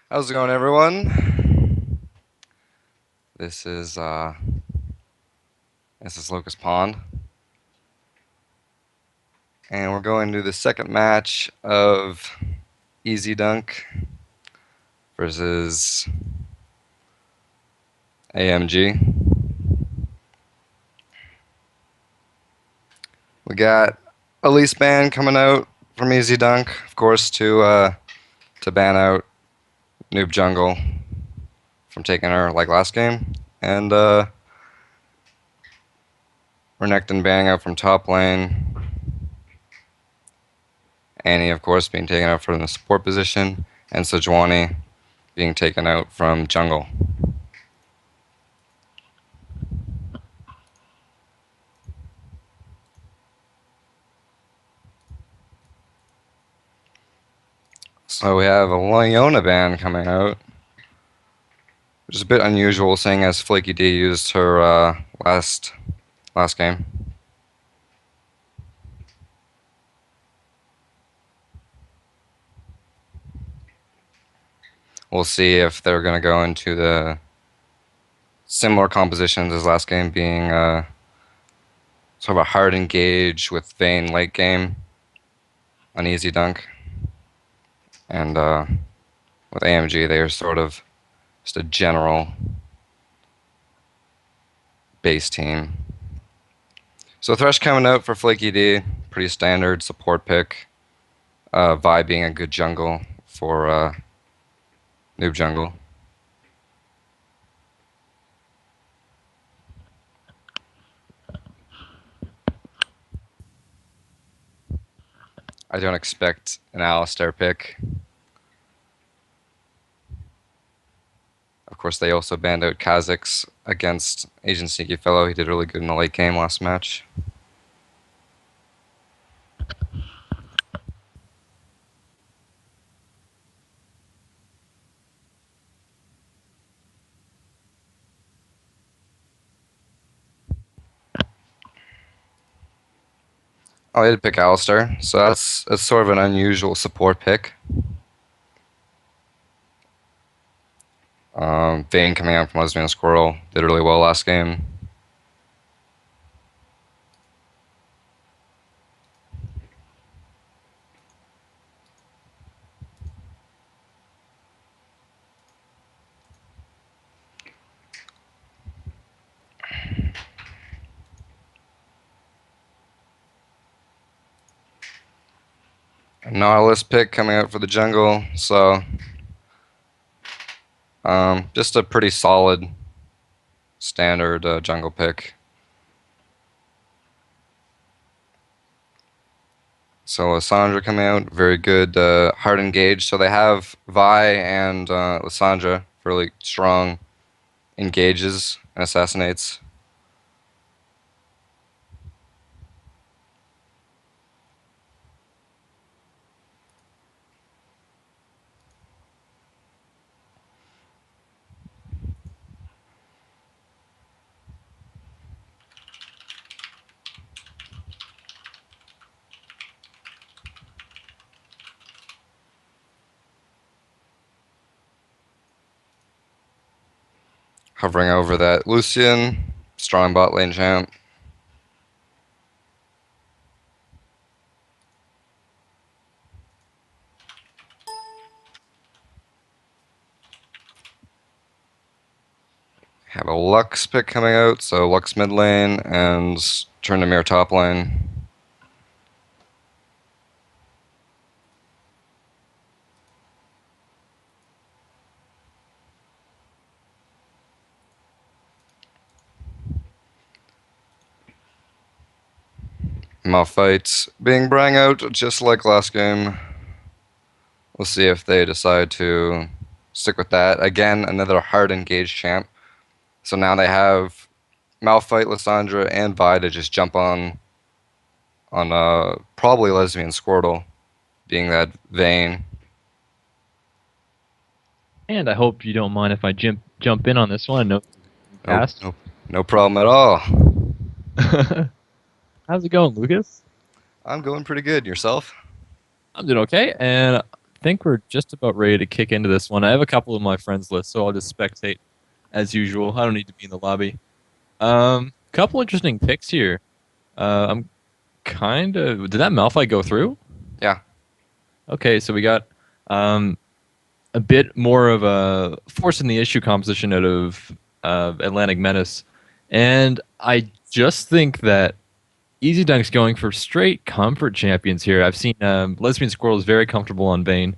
How's it going, everyone? This is uh, this is Locust Pond, and we're going to the second match of Easy Dunk versus AMG. We got Elise ban coming out from Easy Dunk, of course, to ban out Noob Jungle from taking her like last game, and Renekton banning out from top lane. Annie, of course, being taken out from the support position, and Sejuani being taken out from jungle. So we have a Leona ban coming out, which is a bit unusual, seeing as Flaky D used her last game. We'll see if they're going to go into the similar compositions as last game, being sort of a hard engage with Vayne late game, an easy dunk, and with AMG they are sort of just a general base team. So Thresh coming out for Flaky D, pretty standard support pick. Vi being a good jungle for Noob Jungle. I don't expect an Alistar pick. Of course, they also banned out Kha'Zix against Asian Sneaky Fellow. He did really good in the late game last match. Oh, I did pick Alistar, so that's sort of an unusual support pick. Vayne coming out from Lesbian Squirrel did really well last game. A Nautilus pick coming out for the jungle, so just a pretty solid standard jungle pick. So Lissandra coming out, very good hard engage. So they have Vi and Lissandra, really strong engages and assassinates. Hovering over that Lucian, strong bot lane champ. Have a Lux pick coming out, so Lux mid lane and Tryndamere top lane. Malphite being brang out just like last game. We'll see if they decide to stick with that. Again, another hard engaged champ. So now they have Malphite, Lissandra, and Vi to just jump on probably Lesbian Squirtle, being that Vayne. And I hope you don't mind if I jump in on this one. No cast. No problem at all. How's it going, Lucas? I'm going pretty good. Yourself? I'm doing okay, and think we're just about ready to kick into this one. I have a couple of my friends list, so I'll just spectate as usual. I don't need to be in the lobby. Couple interesting picks here. I'm kind of. Did that Malphite go through? Yeah. Okay, so we got um, a bit more of a forcing the issue composition out of Atlantic Menace, and I just think that Easy Dunk's going for straight comfort champions here. I've seen Lesbian Squirrel is very comfortable on Vayne.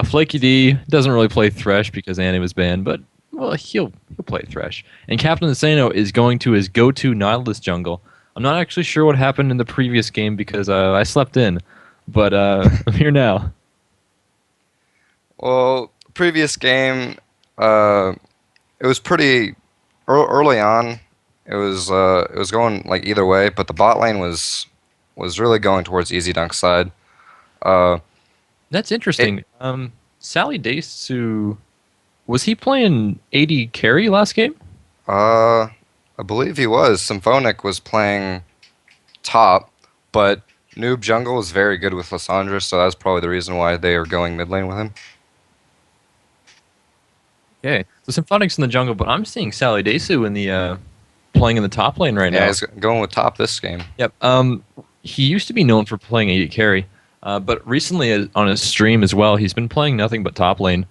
Flaky D doesn't really play Thresh because Annie was banned, but well, he'll play Thresh. And Captain Insano is going to his go-to Nautilus jungle. I'm not actually sure what happened in the previous game because I slept in, but I'm here now. Well, previous game, uh, it was pretty early on. It was going like either way, but the bot lane was really going towards Easy Dunk's side. Uh, That's it interesting. Sally Dasu, was he playing AD carry last game? I believe he was. Symphonic was playing top, but Noob Jungle is very good with Lissandra, so that's probably the reason why they are going mid lane with him. Okay, so Symphonic's in the jungle, but I'm seeing Sally Dasu in the playing in the top lane right Yeah, now. he's going with top this game. Yep. He used to be known for playing AD carry, but recently on his stream as well, he's been playing nothing but top lane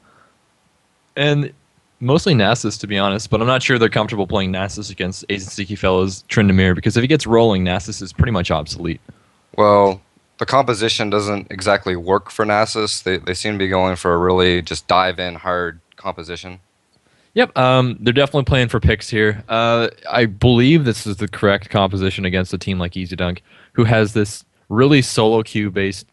and mostly Nasus, to be honest. But I'm not sure they're comfortable playing Nasus against Agency Fellows Tryndamere because if he gets rolling, Nasus is pretty much obsolete. Well, the composition doesn't exactly work for Nasus. They seem to be going for a really just dive in hard composition. Yep, they're definitely playing for picks here. I believe this is the correct composition against a team like Easy Dunk, who has this really solo queue based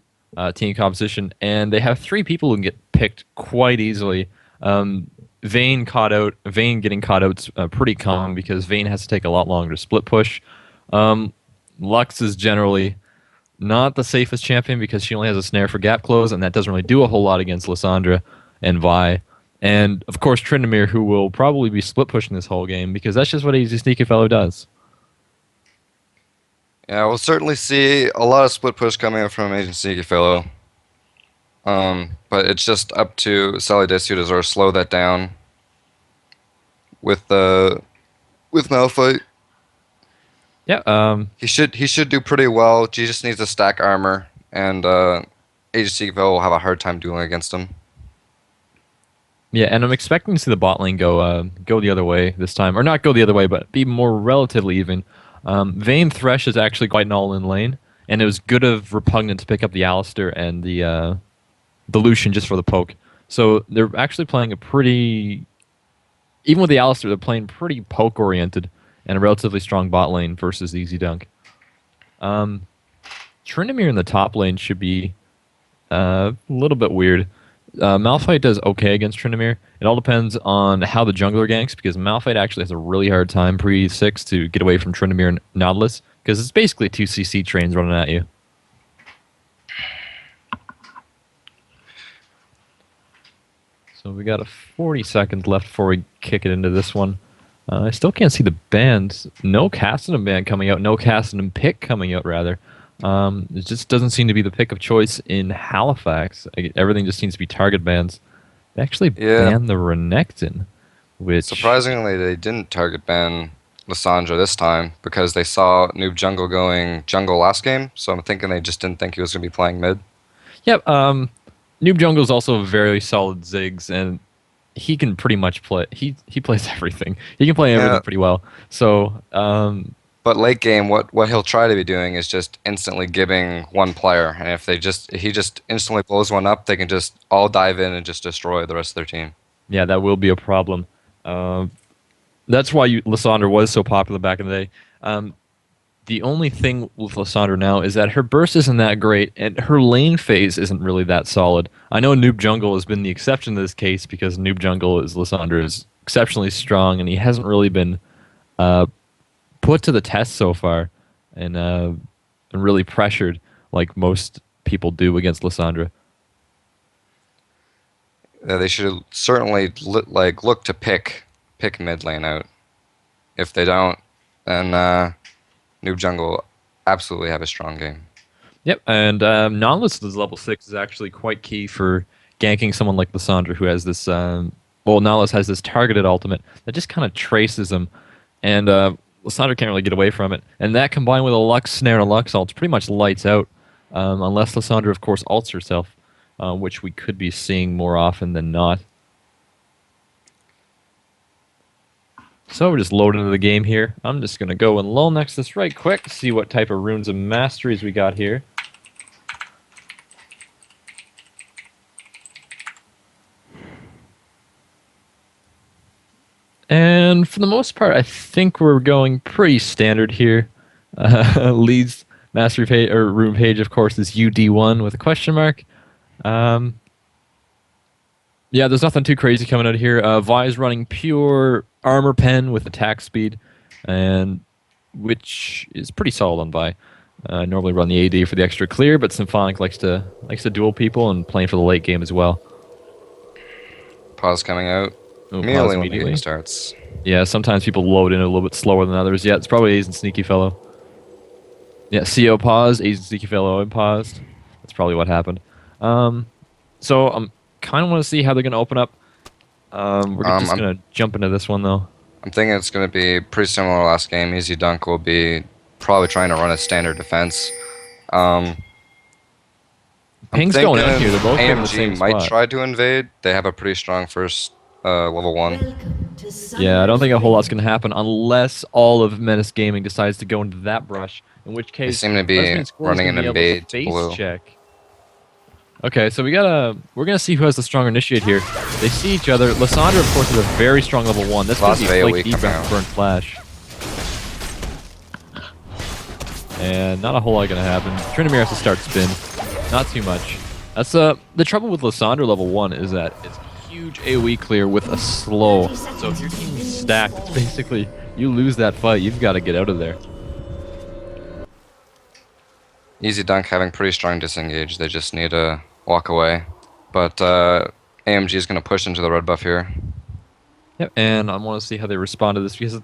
team composition, and they have three people who can get picked quite easily. Vayne getting caught out's pretty common because Vayne has to take a lot longer to split push. Um, Lux is generally not the safest champion because she only has a snare for gap close, and that doesn't really do a whole lot against Lissandra and Vi. And of course, Tryndamere, who will probably be split pushing this whole game because that's just what a sneaky fellow does. Yeah, we'll certainly see a lot of split push coming up from Agency Fellow. But it's just up to Sally Desu to sort of slow that down with with Malphite. Yeah. He should do pretty well. He just needs to stack armor, and Agency Fellow will have a hard time dueling against him. Yeah, and I'm expecting to see the bot lane go the other way this time, or not go the other way, but be more relatively even. Vayne Thresh is actually quite an all-in lane, and it was good of Repugnant to pick up the Alistair and the Lucian just for the poke. So they're actually playing a pretty, even with the Alistair, they're playing pretty poke-oriented and a relatively strong bot lane versus the Easy Dunk. Tryndamere in the top lane should be a little bit weird. Malphite does okay against Tryndamere. It all depends on how the jungler ganks, because Malphite actually has a really hard time pre-6 to get away from Tryndamere and Nautilus, because it's basically two CC trains running at you. So we got a 40 seconds left before we kick it into this one. I still can't see the bans. No Cassadin ban coming out. No Cassadin pick coming out, rather. It just doesn't seem to be the pick of choice in Halifax. Everything just seems to be target bans. They actually Yeah. banned the Renekton, which Surprisingly, they didn't target ban Lissandra this time because they saw Noob Jungle going jungle last game. So I'm thinking they just didn't think he was going to be playing mid. yep. Noob Jungle is also a very solid Ziggs, and he can pretty much play. He plays everything. He can play everything Yeah. pretty well. So But late game, what he'll try to be doing is just instantly giving one player, and if he just instantly blows one up, they can just all dive in and just destroy the rest of their team. yeah, that will be a problem. That's why Lissandra was so popular back in the day. The only thing with Lissandra now is that her burst isn't that great, and her lane phase isn't really that solid. I know Noob Jungle has been the exception to this case because Noob Jungle is Lissandra is exceptionally strong, and he hasn't really been put to the test so far, and really pressured like most people do against Lissandra. They should certainly look to pick mid lane out. If they don't, then Noob Jungle will absolutely have a strong game. Yep, and Nautilus is level 6 is actually quite key for ganking someone like Lissandra, who has this, well, Nihilus has this targeted ultimate that just kind of traces him, and Lissandra can't really get away from it. And that combined with a Lux Snare and a Lux ult pretty much lights out, unless Lissandra, of course, ults herself, which we could be seeing more often than not. So we're just loading into the game here. I'm just going to go and lull next this right quick, see what type of runes of masteries we got here. And for the most part, I think we're going pretty standard here. Leads mastery page, or rune page, of course, is UD1 with a question mark. Yeah, there's nothing too crazy coming out of here. Vi's running pure armor pen with attack speed, and which is pretty solid on Vi. I normally run the AD for the extra clear, but Symphonic likes to duel people and playing for the late game as well. Pause coming out. Ooh, Immediately pause when the game starts. Yeah, sometimes people load in a little bit slower than others. Yeah, it's probably A's and Sneaky Fellow. Yeah, CO paused, A's and Sneaky Fellow paused. That's probably what happened. So I'm kind of want to see how they're going to open up. We're just going to jump into this one, though. I'm thinking it's going to be pretty similar to last game. Easy Dunk will be probably trying to run a standard defense. Ping's going out here. They're both in the same AMG might spot. try to invade. They have a pretty strong first level 1. Yeah, I don't think a whole lot's going to happen unless all of Menace Gaming decides to go into that brush, in which case They seem to be Lesbian Squirrel's running gonna an be able to invade to face blue. check. Okay, so we're gonna see who has the stronger initiate here. They see each other. Lissandra, of course, is a very strong level 1. That's going to be AoE Flake deep coming out. burn flash. And not a whole lot going to happen. Trinamir has to start spin. Not too much. That's the trouble with Lissandra level 1 is that it's a huge AoE clear with a slow. So if your team's stacked, it's basically you lose that fight. You've got to get out of there. Easy Dunk having pretty strong disengage. They just need to walk away. But AMG is going to push into the red buff here. Yep. And I want to see how they respond to this because,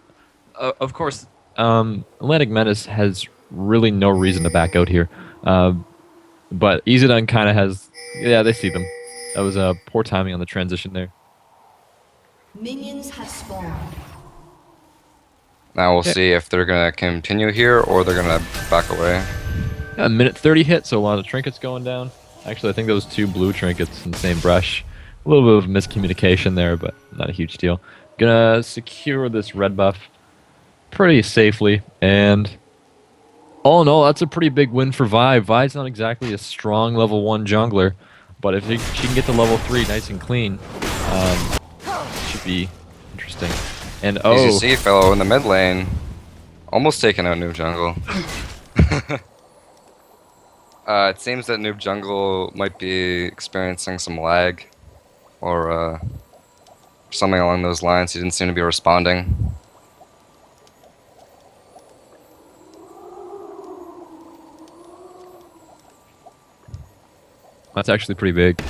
of course, Atlantic Menace has really no reason to back out here. But Izidun kind of has... Yeah, they see them. That was poor timing on the transition there. Minions have spawned. Now we'll see if they're going to continue here or they're going to back away. Yeah, a minute 30 hit, so a lot of trinkets going down. Actually, I think those 2 blue trinkets in the same brush. A little bit of miscommunication there, but not a huge deal. Gonna secure this red buff pretty safely, and all in all, that's a pretty big win for Vi. Vi's not exactly a strong level 1 jungler, but if she can get to level 3 nice and clean, should be interesting. And As you see, fellow in the mid lane, almost taking out Noob Jungle. It seems that Noob Jungle might be experiencing some lag, or something along those lines. He didn't seem to be responding. that's actually pretty big.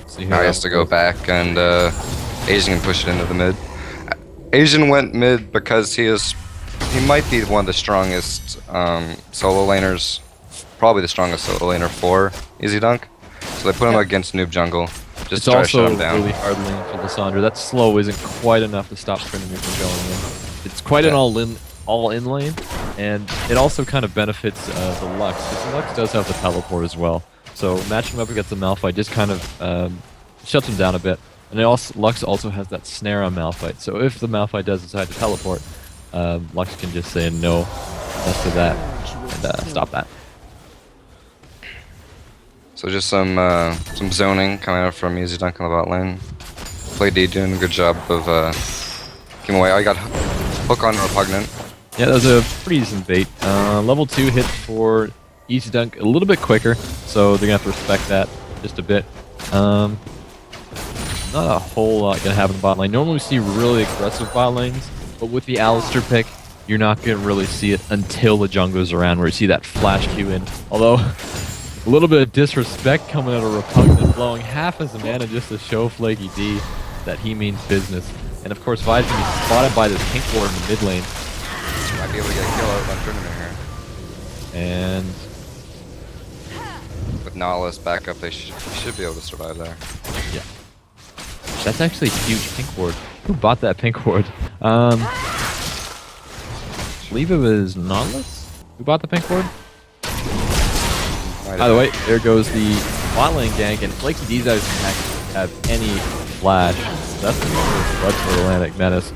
See Now he has to go back, and Asian can push it into the mid. Asian went mid because he might be one of the strongest solo laners, probably the strongest solo laner for Easy Dunk. So they put him against Noob Jungle, just It's to try to shut also him down. really hard lane for Lissandra. That slow isn't quite enough to stop Trinamir from going in. It's quite an all-in lane, and it also kind of benefits the Lux, because the Lux does have the teleport as well. So matching him up against the Malphite just kind of shuts him down a bit. And Lux also has that snare on Malphite, so if the Malphite does decide to teleport, Lux can just say no to that and stop that. So just some zoning coming out from Easy Dunk on the bot lane. Play D doing a good job of keeping away. I got hook on Repugnant. Yeah, that was a pretty decent bait. Level 2 hit for Easy Dunk a little bit quicker, so they're going to have to respect that just a bit. Not a whole lot going to happen in the bot lane. Normally we see really aggressive bot lanes, but with the Alistair pick, you're not going to really see it until the jungler's around, where you see that flash Q in. Although, a little bit of disrespect coming out of Repugnant, blowing half his mana just to show Flaky D that he means business. And of course, Vi's going to be spotted by this pink ward in the mid lane. Might be able to get a kill out on Trinamir here. And With Nihilist back up, they should be able to survive there. Yeah. That's actually a huge pink ward. Who bought that pink ward? I believe it was Nautilus who bought the pink ward. By the way, there goes the bot lane gank, and Flaky D's doesn't actually have any flash. That's the blood for Atlantic Menace.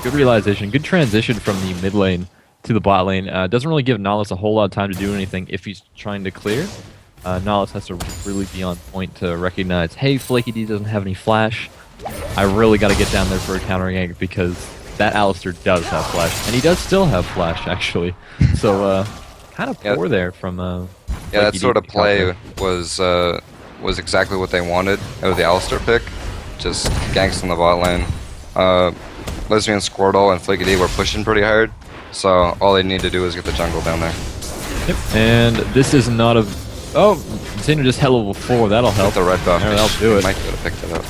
Good realization, good transition from the mid lane to the bot lane. Doesn't really give Nautilus a whole lot of time to do anything if he's trying to clear. Nautilus has to really be on point to recognize, hey, Flaky D doesn't have any flash. I really got to get down there for a counter gank because that Alistair does have flash, and he does still have flash actually. So kind of poor there from. Yeah, that sort of play was exactly what they wanted out of the Alistair pick. Just ganks in the bot lane. Lesbian Squirtle and Flaky D were pushing pretty hard, so all they need to do is get the jungle down there. Yep. And this is not a. Oh, Xander just held level 4. That'll help. With the red buff, Yeah, that'll do it. Might be able to pick that up.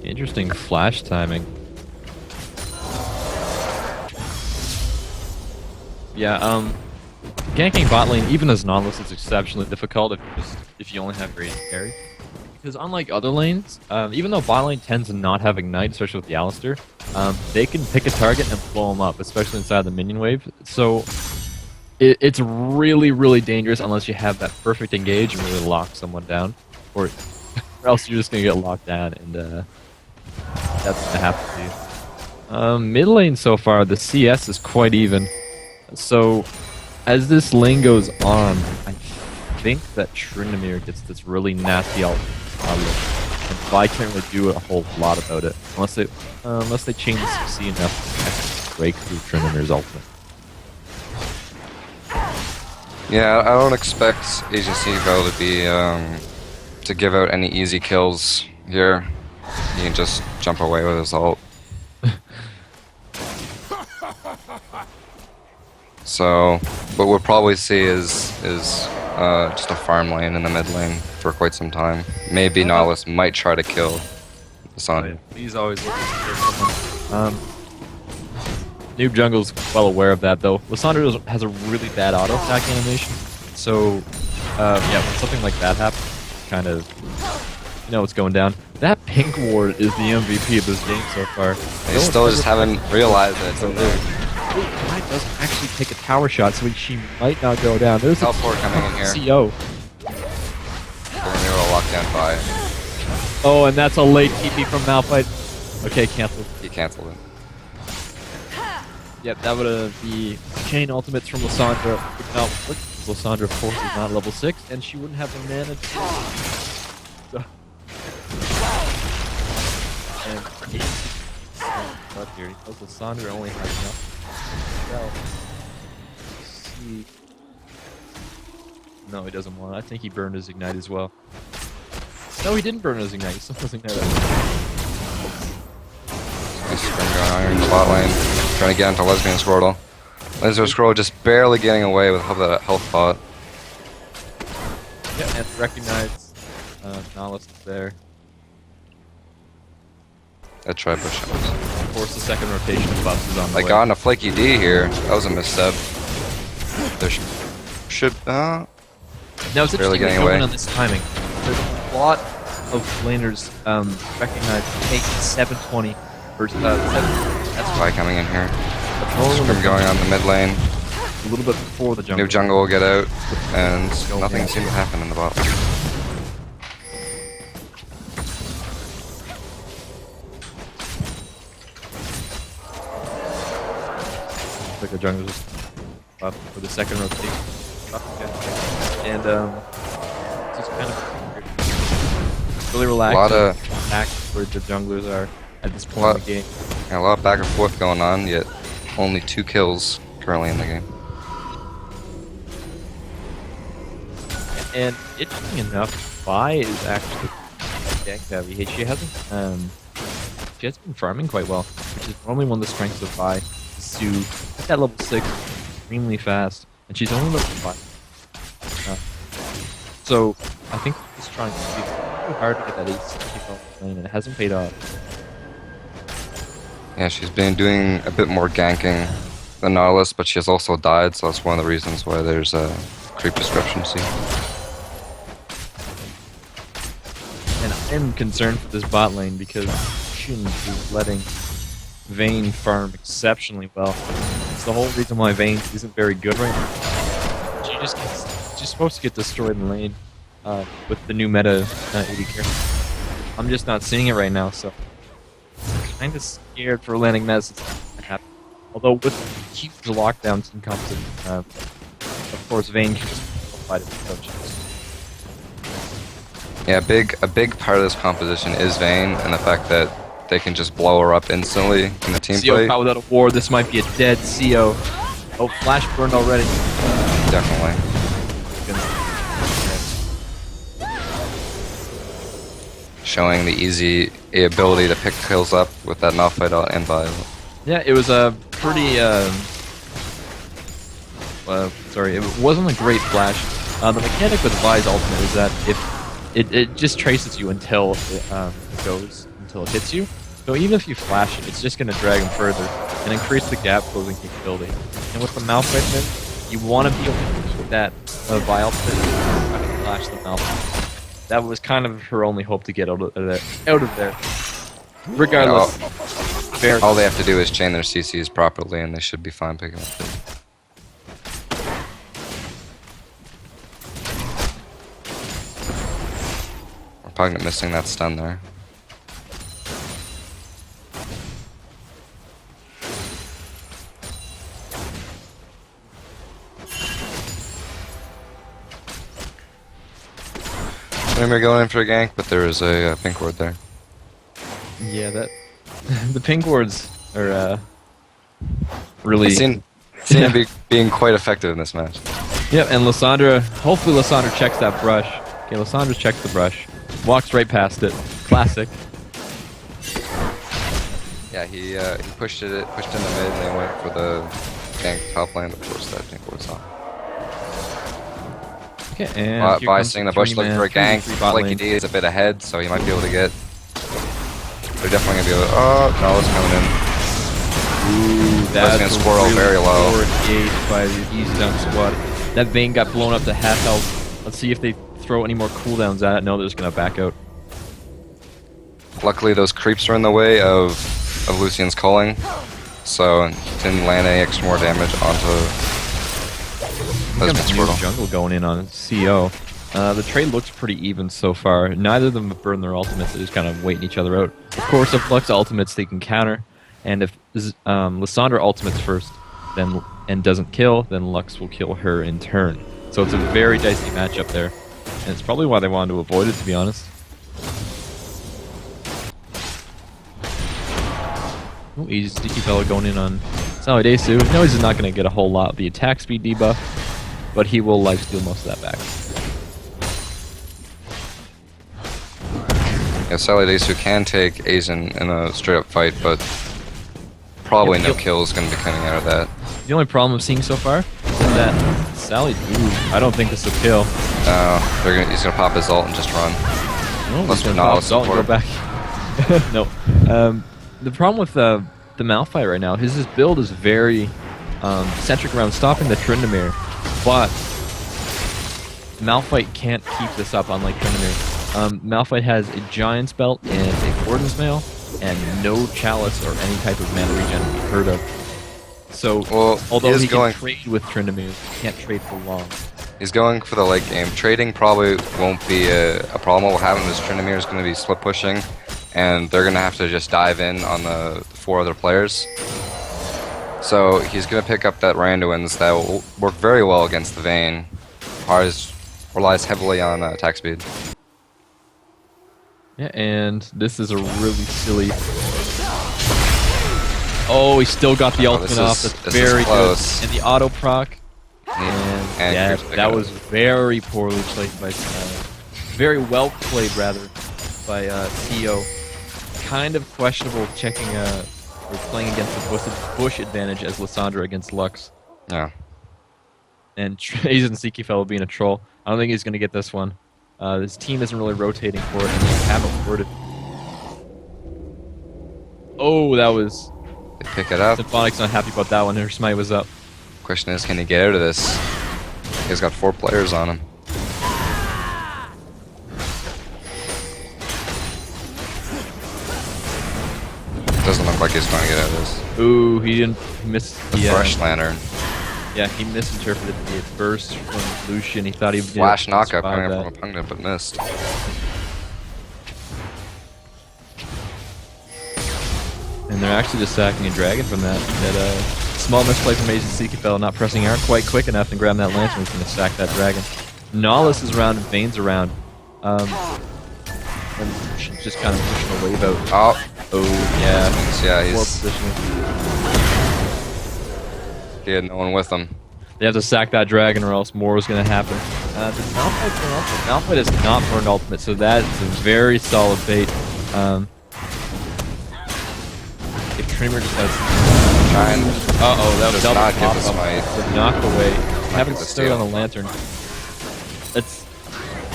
Interesting flash timing. Yeah, ganking bot lane, even as Nautilus, is exceptionally difficult if you only have great carry. Because unlike other lanes, even though bot lane tends to not have ignite, especially with the Alistair, they can pick a target and blow them up, especially inside the minion wave. So it's really, really dangerous unless you have that perfect engage and really lock someone down, or else you're just gonna get locked down, and that's gonna happen to you. Mid lane so far, the CS is quite even. So as this lane goes on, I think that Tryndamere gets this really nasty ult, and Vi can't really do a whole lot about it unless they change the CC enough to actually break through Tryndamere's ultimate. Yeah, I don't expect HLCC to be to give out any easy kills here. He can just jump away with his ult. So, what we'll probably see is just a farm lane in the mid lane for quite some time. Maybe Nautilus might try to kill the Sun. He's always looking for someone. Noob Jungle's well aware of that, though. Lissandra has a really bad auto attack animation, so yeah, when something like that happens, kind of, you know what's going down. That pink ward is the MVP of this game so far. They still just haven't realized that it's in there. Guy doesn't actually take a tower shot, so she might not go down. There's a Teleport coming in here. CO. We're gonna go lock down Vi. Oh, and that's a late TP from Malphite. Okay, canceled. He canceled it. Yep, that would be chain ultimates from Lissandra. Would not work. Lissandra, of course, is not level 6, and she wouldn't have the mana to. So. And up here, because Lissandra only has enough. Well, see. No, he doesn't want it. I think he burned his ignite as well. No, he didn't burn his ignite. He still has ignite. Nice spin going on here in the bot lane. Trying to get into Lesbian Squirtle. Lesbian Squirtle just barely getting away with that health pot. Yeah, and recognize Nautilus is there. That try push shots. Of course, the second rotation of buffs is on the They way. got in a Flaky D here. That was a misstep. There should Now it's barely interesting getting going away. on this timing. There's a lot of laners recognize take 720 versus 7. That's Vi coming in here. totally Scrim going on the mid lane. a little bit before the jungle. New jungle will get out, and nothing seems to happen in the bot lane. Like the jungle just up for the second rotation. And just kind of really relaxed. A lot of back where the junglers are at this point in the game. a lot of back and forth going on, yet only 2 kills currently in the game. And interesting enough, Vi is actually gank heavy. She hasn't she has been farming quite well, which is normally one of the strengths of Vi, is to hit that level 6 extremely fast, and she's only level 5. So I think she's trying to be really hard to get that 8 lane, and it hasn't paid off. Yeah, she's been doing a bit more ganking the Nautilus, but she has also died, so that's one of the reasons why there's a creep discrepancy. And I'm concerned for this bot lane because Shin is letting Vayne farm exceptionally well. It's the whole reason why Vayne isn't very good right now. She's supposed to get destroyed in lane with the new meta AD carry. I'm just not seeing it right now, so I'm kind of scared for landing Menace. Although with huge lockdowns in composition, of course Vayne can just fight it with touches. Yeah, a big part of this composition is Vayne, and the fact that they can just blow her up instantly in the team CO fight. caught without a ward. This might be a dead CO. Oh, flash burned already. Definitely. Showing the easy ability to pick kills up with that Malphite out and Violet. Yeah, it was a pretty. Sorry, it wasn't a great flash. The mechanic with Vi's ultimate is that if it just traces you until it hits you. So even if you flash it, it's just going to drag him further and increase the gap closing capability. And with the Malphite mid, you want to be able to keep that Vi ultimate and flash the Malphite. That was kind of her only hope to get out of there. Regardless, all they have to do is chain their CCs properly, and they should be fine picking up. We're probably missing that stun there. Enigma going in for a gank, but there is a pink ward there. Yeah, that the pink wards are really Seem to be being quite effective in this match. Yep, and Lissandra, hopefully Lissandra checks that brush. Okay, Lissandra checks the brush. Walks right past it. Classic. Yeah, he pushed in the mid, and they went for the gank top lane, of course that pink ward's off. Okay, and by seeing the bush looking for a gank, Flaky D is a bit ahead, so he might be able to get. They're definitely gonna be able to. Oh, no, it's coming in. Ooh, that's gonna squirrel really very low. Engaged by the easy down squad. That Vayne got blown up to half health. Let's see if they throw any more cooldowns at it. No, they're just gonna back out. Luckily, those creeps are in the way of Lucian's culling, so he didn't land any extra more damage onto. There's a new jungle going in on CO. The trade looks pretty even so far. Neither of them have burned their ultimates. They're just kind of waiting each other out. Of course, if Lux ultimates, they can counter. And if Lissandra ultimates first and doesn't kill, then Lux will kill her in turn. So it's a very dicey matchup there. And it's probably why they wanted to avoid it, to be honest. Ooh, easy sneaky fellow going in on Salidasu. No, he's not going to get a whole lot of the attack speed debuff, but he will lifesteal most of that back. Yeah, Salidasu can take Aizen in a straight up fight, but probably no kill is going to be coming out of that. The only problem I'm seeing so far is that Sally. Ooh, I don't think this will kill. He's going to pop his ult and just run. No, Unless he's we're gonna not pop his ult and go back. No. The problem with the Malphite right now is his build is very centric around stopping the Tryndamere, but Malphite can't keep this up, unlike Tryndamere. Malphite has a Giant's Belt and a Warden's Mail, and no Chalice or any type of mana regen to be heard of. So, although he can trade with Tryndamere, he can't trade for long. He's going for the late game. Trading probably won't be a problem. What will happen is Tryndamere is going to be split pushing, and they're going to have to just dive in on the 4 other players. So he's going to pick up that Randuin's that will work very well against the Vayne. Ours relies heavily on attack speed. Yeah, and this is a really silly... Oh, he still got the ultimate off. That's very good. And the auto proc. And yeah, that was very poorly played by... very well played, rather, by CO. Kind of questionable checking... or playing against the Bush advantage as Lissandra against Lux. Yeah. And Aizen Seekyfellow being a troll. I don't think he's going to get this one. This team isn't really rotating for it, and they haven't worded. Oh, that was... Pick it up. Symphonic's not happy about that one. Her smite was up. Question is, can he get out of this? He's got 4 players on him. Doesn't look like he's going to get out of this. Ooh, he didn't miss The Fresh Lantern. Yeah, he misinterpreted the burst from Lucian. He thought he would Flash knockup survive coming that. up from opponent, but missed. And they're actually just sacking a dragon from that. Small misplay from HLCC fell, not pressing R quite quick enough and grabbing that lantern was going to sack that dragon. Nihilus is around and Vane's around. And she's just kind of pushing a wave out. Oh, yeah. Yeah, Poor he's... positioning. He had no one with him. They have to sack that dragon or else more was going to happen. Does Malphite burn ultimate? Malphite does not burn ultimate, so that is a very solid bait. If Trimmer just has... Trying. Uh-oh, that was Does double not get the pop-up. smite. Would knock away. Having get the stood steal. on the lantern. It's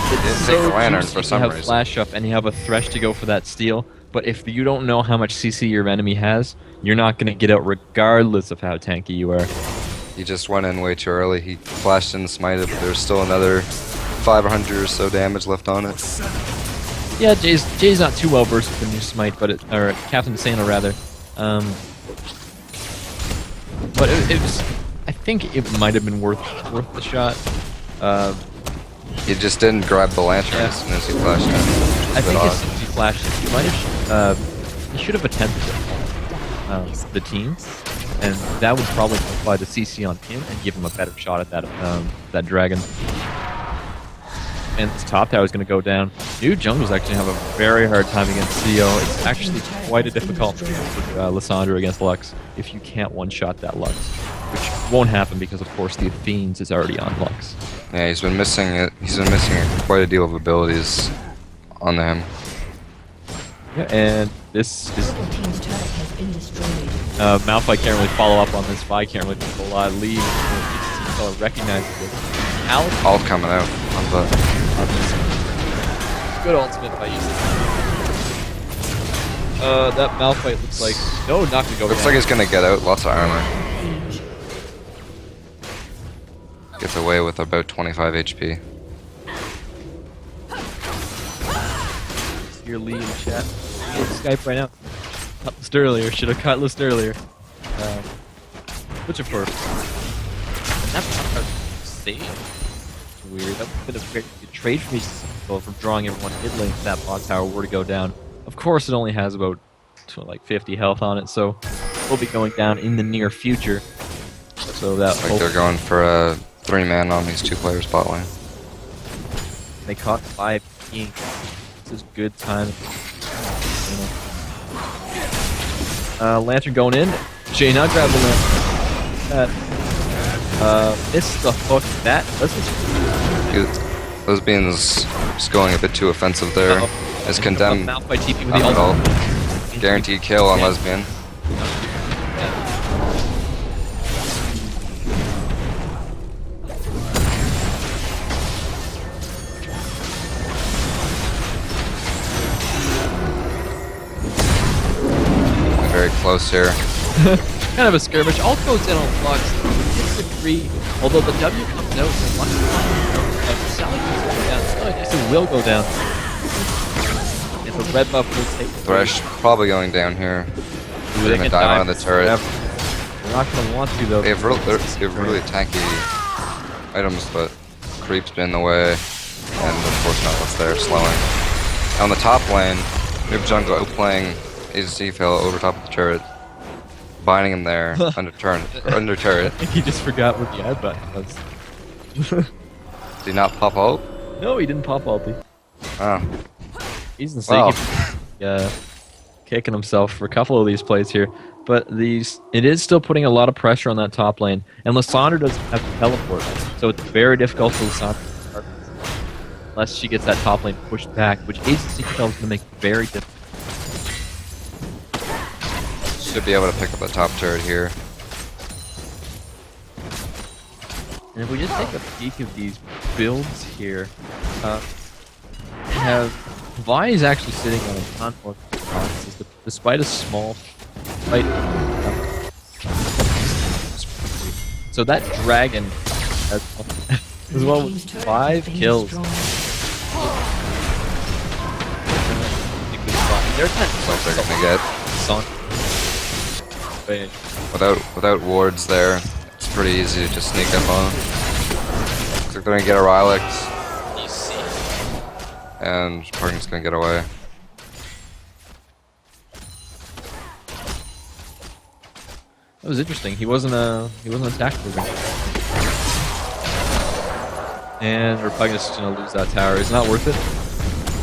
Didn't so take the lantern juicy for to some have reason. flash up and you have a thresh to go for that steal, but if you don't know how much CC your enemy has, you're not going to get out regardless of how tanky you are. He just went in way too early. He flashed in, smited, but there's still another 500 or so damage left on it. Yeah, Jay's not too well versed with the new smite, but or Captain Sana rather. But it was, I think it might have been worth the shot. He just didn't grab the lantern Yeah. as soon as he flashed in. I think odd. as soon as he flashed, he might have, he should have attempted it, the team, and that would probably apply the CC on him and give him a better shot at that dragon. And this top tower is going to go down. New jungles actually have a very hard time against CO. It's actually quite a difficult with Lissandra against Lux if you can't one-shot that Lux, which won't happen because, of course, the Fiends is already on Lux. Yeah, he's been missing it. He's been missing quite a deal of abilities on him. Yeah, and this is Your team's turret has been destroyed. Malphite can't really follow up on this. Vi can't really take a lot of lead. So recognizes this. Alex, All coming out on the... good ultimate by using that Malphite looks like not gonna go Looks down. like he's gonna get out. Lots of armor. Age. Gets away with about 25 HP. Your lead in chat. Skype right now. Cut list earlier. Should have cut list earlier. Which of course. That's not safe. It's weird. That would have been a great trade for me from drawing everyone mid lane if that bot tower were to go down. Of course, it only has about like 50 health on it, so we'll be going down in the near future. So that Looks like they're going for a 3-man on these 2 players bot lane. they caught 5 king. This is good time. Lantern going in. Jay now grab the lantern. Missed the hook. That Lesbian's just going a bit too offensive there. Is condemned. Mouth by TP with Not the at all. ult. Guaranteed kill on Lesbian. Very close here. Kind of a skirmish. Ult goes in on Flux. Hits the 3. Although the W comes out, so Flux is not. Sally will go down. Sally Dixon will go down. And the red buff will take the Thresh probably going down here. Ooh, They're gonna can dive on the turret. They're not going to want to, though. They have really tanky items, but creep's been in the way, and of course not what's there, slowing. On the top lane, Noob Jungle outplaying HLCC fell over top of the turret, binding him there under turret. He just forgot what the ad button was. Did he not pop out? No, he didn't pop ulti. Oh, He's the Wow. sneaky kicking himself for a couple of these plays here. But it is still putting a lot of pressure on that top lane. And Lissandra doesn't have to teleport. So it's very difficult for Lissandra to start unless she gets that top lane pushed back, which HLCC is going to make very difficult. should be able to pick up the top turret here. And if we just take a peek of these builds here, we have Vi is actually sitting on a ton of responses, despite a small fight. So that dragon as well Team's with turret 5 has been kills. destroyed. They're Looks like they're gonna get Son. Wait. without wards there. It's pretty easy to just sneak up on them. Looks like they're gonna get a Rylix, and Parkin's gonna get away. That was interesting. He wasn't attack moving. And Repugna's gonna lose that tower. It's not worth it.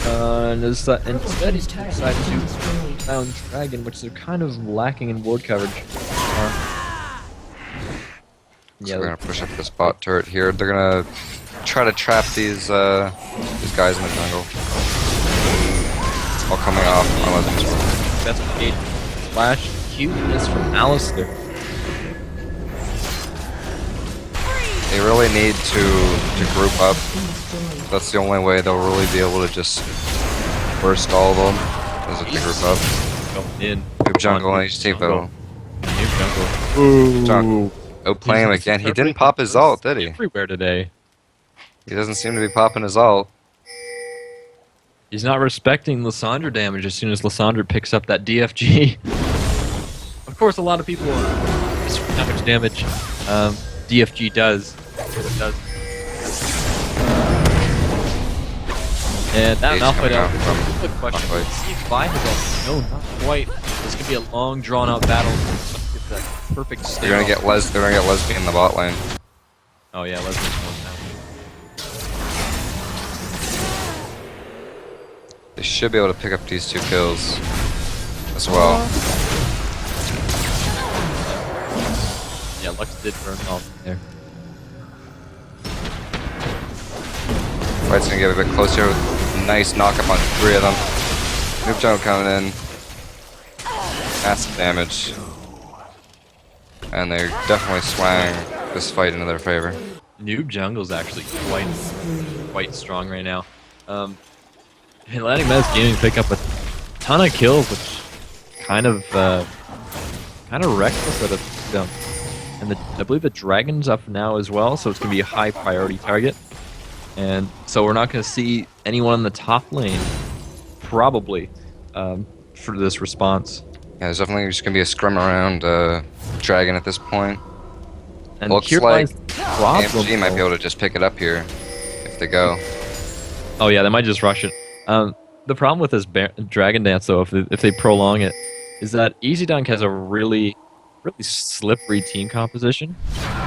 And instead he Team's turret decided has been to destroyed. down Dragon, which they're kind of lacking in ward coverage. So we're gonna push up this bot turret here. They're gonna try to trap these guys in the jungle. All coming off on Legends. That's engaged. Flash cuteness from Alistair. They really need to group up. Been destroyed. That's the only way they'll really be able to just burst all of them, is if they group up. Going in. Noob jungle and HT though. Noob jungle. Jungle. Outplaying him again. He didn't pop his ult, did he? Everywhere today. He doesn't seem to be popping his ult. He's not respecting Lysandra damage as soon as Lysandra picks up that DFG. Of course, a lot of people just how much damage DFG does. What it does. And that He's Malphite coming out out. from Good question. Malphite. See if Vi has ult. No, not quite. This could be a long, drawn-out battle. Get that perfect They're gonna get Lesbian in the bot lane. Oh yeah, let's get one now. They should be able to pick up these 2 kills as well. Yeah, Lux did burn off there. Fight's gonna get a bit closer with a nice knockup on 3 of them. Noob jungle coming in. Massive damage. And they're definitely swaying this fight into their favor. Noob Jungle's actually quite strong right now. Atlantic Menace Gaming pick up a ton of kills, which kind of reckless out of them. And I believe the Dragon's up now as well, so it's gonna be a high priority target. And so we're not gonna see anyone in the top lane, probably, for this response. Yeah, there's definitely just gonna be a scrum around Dragon at this point. And Looks here like lies the problem. AMG might be though. able to just pick it up here if they go. Oh yeah, they might just rush it. The problem with this Dragon Dance, though, if they prolong it, is that Easy Dunk has a really slippery team composition,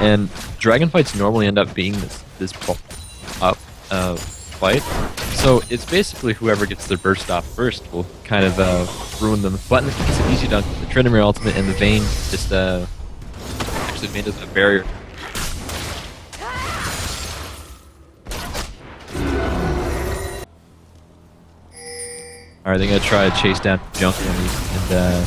and Dragon fights normally end up being this up fight. So it's basically whoever gets their burst off first will kind of ruin them. But in the case of Easy Dunk, the Trinimir ultimate and the Vayne just actually made it a barrier. Alright, they're gonna try to chase down Jungle and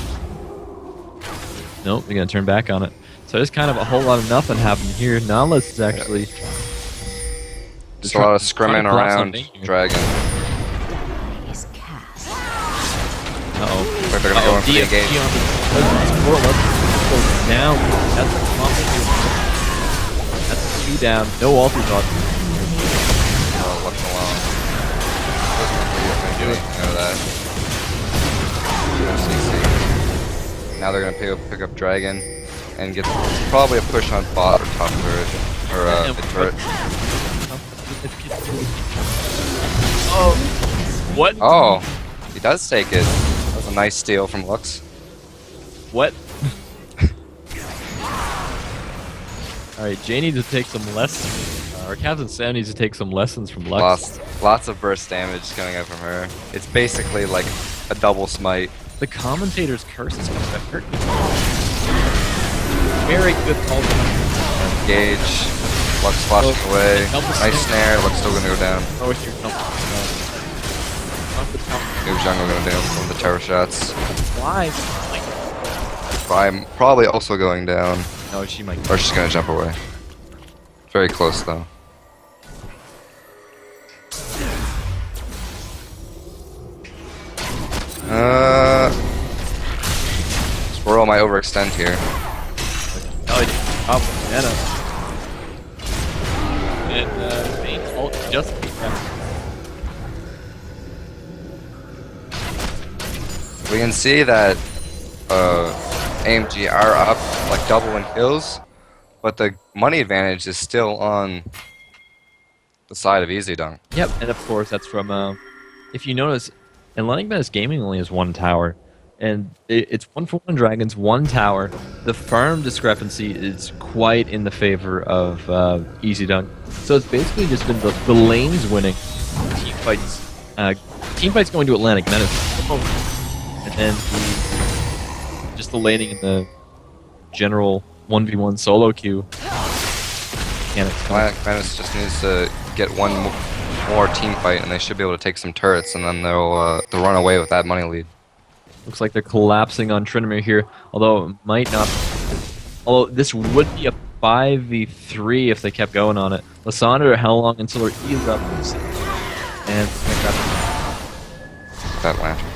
nope, they're gonna turn back on it. So there's kind of a whole lot of nothing happening here. Nahlas is actually Just a lot of scrimming around Dragon. Is cast. Uh-oh. Looks like they're gonna go in for the engage. Down. That's a complicated. That's 2 down. No ulti bot. Oh, left alone. Doesn't do anything out of that. HLCC. Now they're gonna pick up Dragon and get probably a push on bot or top turret or mid turret. Oh. What? Oh, he does take it. That was a nice steal from Lux. What? Alright, Jay needs to take some lessons. Our Captain Sam needs to take some lessons from Lux. Lots of burst damage coming out from her. It's basically like a double smite. The commentator's curse is going to hurt me. Very good call. Engage. Lux flashing away. Nice snare. Lux still gonna go down. Oh, it's your Noob jungle gonna do some of the tower shots. Why? I'm probably also going down. No, she might. Or she's gonna jump away. Very close though. Squirrel might overextend here. Oh, Menace. just We can see that AMG are up like double in kills, but the money advantage is still on the side of Easy Dunk. Yep, and of course that's from. If you notice, Atlantic Menace Gaming only has one tower, and it's 1-for-1 dragons, one tower. The farm discrepancy is quite in the favor of Easy Dunk. So it's basically just been the lanes winning. Team fights going to Atlantic Menace, and then just the laning in the general 1v1 solo queue. Atlantic Menace just needs to get one more team fight, and they should be able to take some turrets, and then they'll run away with that money lead. Looks like they're collapsing on Trinimir here, although it might not. Although this would be a 5v3 if they kept going on it. Lysandre, how long until her E is up? And That lantern.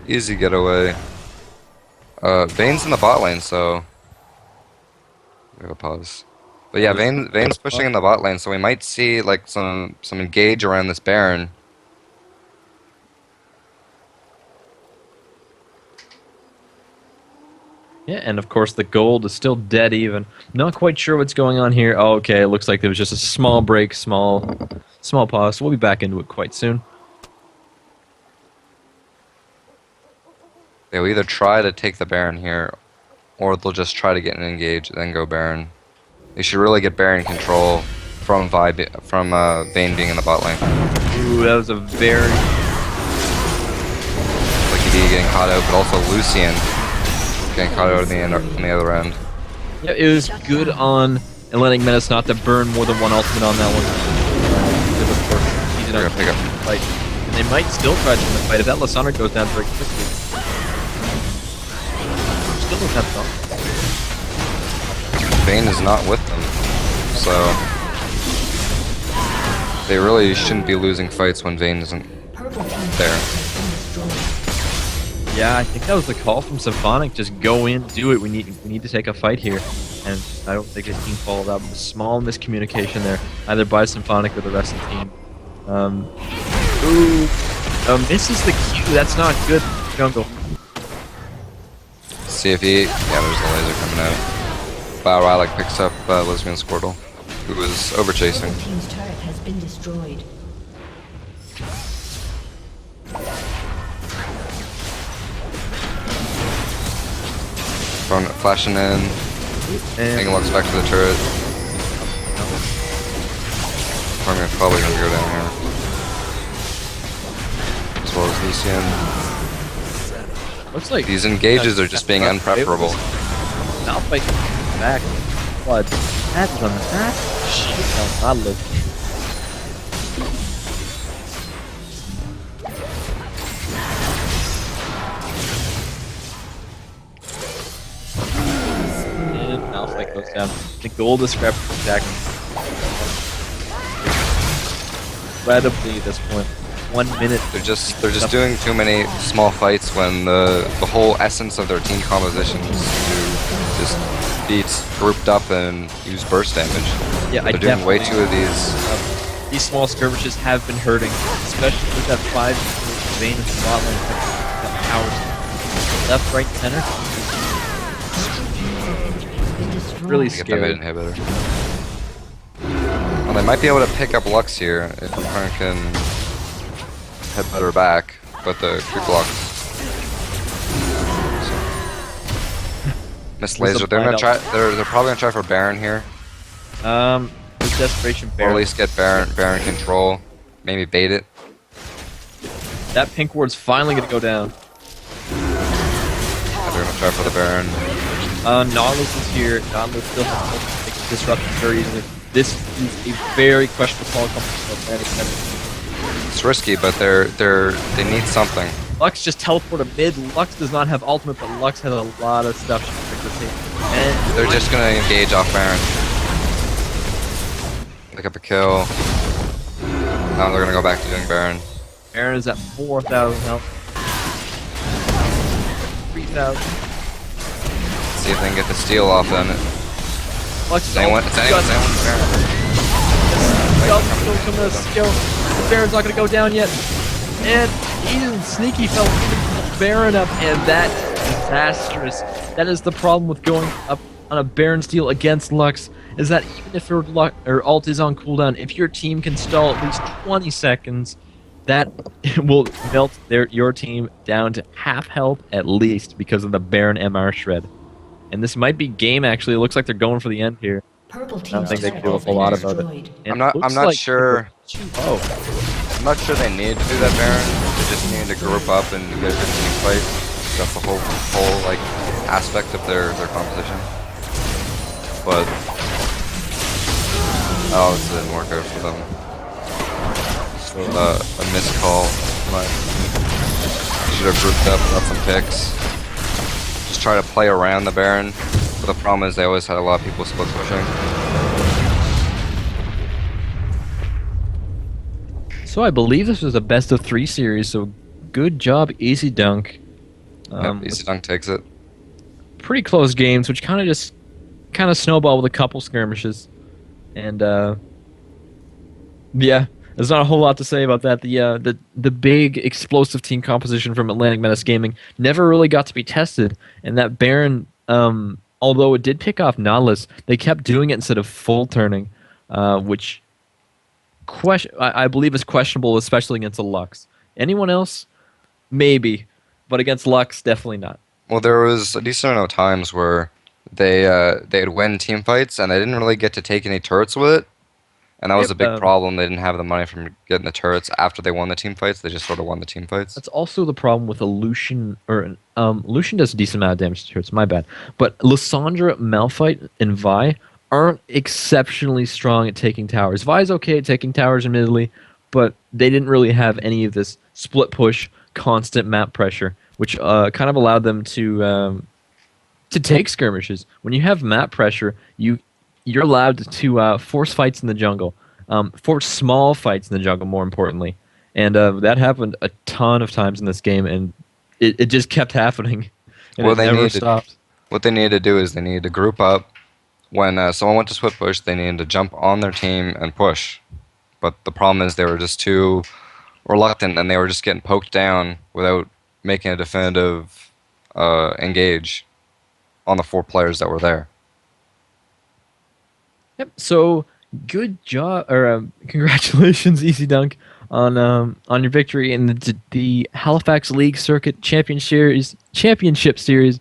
Easy getaway. Vayne's in the bot lane, so we have a pause. But yeah, Vayne's pushing in the bot lane, so we might see like some engage around this Baron. yeah, and of course the gold is still dead even. Not quite sure what's going on here. Oh, okay, it looks like there was just a small break, small pause. So we'll be back into it quite soon. They'll either try to take the Baron here, or they'll just try to get an engage and then go Baron. They should really get Baron control from Vayne being in the bot lane. Ooh, that was a very... Like D getting caught out, but also Lucian getting caught out on the other end. Yeah, it was good on Atlantic Menace not to burn more than one ultimate on that one. Because of course, he's They're gonna pick up. fight. And they might still try to win the fight if that Lysandre goes down very quickly. Still doesn't have something. Vayne is not with them, so they really shouldn't be losing fights when Vayne isn't there. Yeah, I think that was the call from Symphonic. Just go in, do it. We need to take a fight here. And I don't think his team followed up. A small miscommunication there, either by Symphonic or the rest of the team. Misses the Q. That's not good. Jungle. See if he... Yeah, there's a laser coming out. Wow, Rylock picks up Lesbian Squirtle, who was overchasing. Team's turret has been destroyed. Flashing in. Taking looks back to the turret. I'm probably gonna go down here. As well as Lucian. Looks like These engages are just being unpreferable. Malphite back. What? That is on the back. Shit, I look. And Malphite goes down. The gold is scrapped attack. Incredibly at this point. 1 minute. They're just doing too many small fights when the whole essence of their team composition is to just be grouped up and use burst damage. Yeah, They're doing way too of these. These small skirmishes have been hurting, especially with that 5 Vayne and Scotland that powers left, right, center. Really Get the mid scary. inhibitor. Well, they might be able to pick up Lux here if Karn can headbutt her back, but the quick block. Miss laser. They're gonna try. They're probably gonna try for Baron here, The desperation or at Baron. least get Baron control. Maybe bait it. That pink ward's finally gonna go down. They're gonna try for the Baron. Nautilus is here. Nautilus still has disruption very easily. This is a very questionable call coming from Atlantic Menace. It's risky, but they need something. Lux just teleported mid. Lux does not have ultimate, but Lux has a lot of stuff she can pick with. And They're just gonna engage off Baron. Pick up a kill. Now they're gonna go back to doing Baron. Baron is at 4,000 health. 3,000. See if they can get the steal off then. Lux is Anyone? ultimate. It's anyone's Baron. double kill coming to skill. The Baron's not going to go down yet. And even Sneaky fell Baron up, and that is disastrous. That is the problem with going up on a Baron steal against Lux, is that even if your ult is on cooldown, if your team can stall at least 20 seconds, that will melt your team down to half health at least because of the Baron MR shred. And this might be game, actually. It looks like they're going for the end here. Purple I don't team's think they can turret do a has whole been lot about it. destroyed. And I'm it looks not like sure. Oh, I'm not sure they need to do that, Baron. They just need to group up and get a good team fight. That's the whole like aspect of their composition. But oh, this didn't work out for them. So a missed call. Should have grouped up, got some picks. Just try to play around the Baron. But the problem is they always had a lot of people split pushing. so I believe this was a best of 3 series, so good job, Easy Dunk. Yep, Easy Dunk takes it. Pretty close games, which kind of snowball with a couple skirmishes. And yeah, there's not a whole lot to say about that. The big explosive team composition from Atlantic Menace Gaming never really got to be tested, and that Baron, although it did pick off Nautilus, they kept doing it instead of full turning, which I believe is questionable, especially against a Lux. Anyone else? Maybe, but against Lux, definitely not. Well, there was a decent amount of times where they'd win team fights and they didn't really get to take any turrets with it, and that was a big problem. They didn't have the money from getting the turrets after they won the team fights. They just sort of won the team fights. That's also the problem with a Lucian, or Lucian does a decent amount of damage to turrets. My bad, but Lysandra, Malphite, and Vi aren't exceptionally strong at taking towers. Vi's okay at taking towers, admittedly, but they didn't really have any of this split push, constant map pressure, which kind of allowed them to take skirmishes. When you have map pressure, you're allowed to force fights in the jungle, force small fights in the jungle, more importantly, and that happened a ton of times in this game, and it just kept happening, and Well, it never stopped. What they needed to do is they needed to group up. When someone went to split push, they needed to jump on their team and push. But the problem is they were just too reluctant, and they were just getting poked down without making a definitive engage on the 4 players that were there. Yep. So good job, or congratulations, Easy Dunk, on your victory in the Halifax League Circuit Championship Series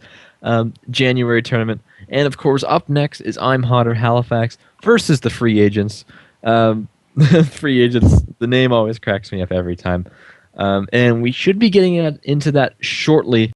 January tournament. And of course, up next is I'm Hotter Halifax versus the Free Agents. Free Agents. The name always cracks me up every time. And we should be getting into that shortly.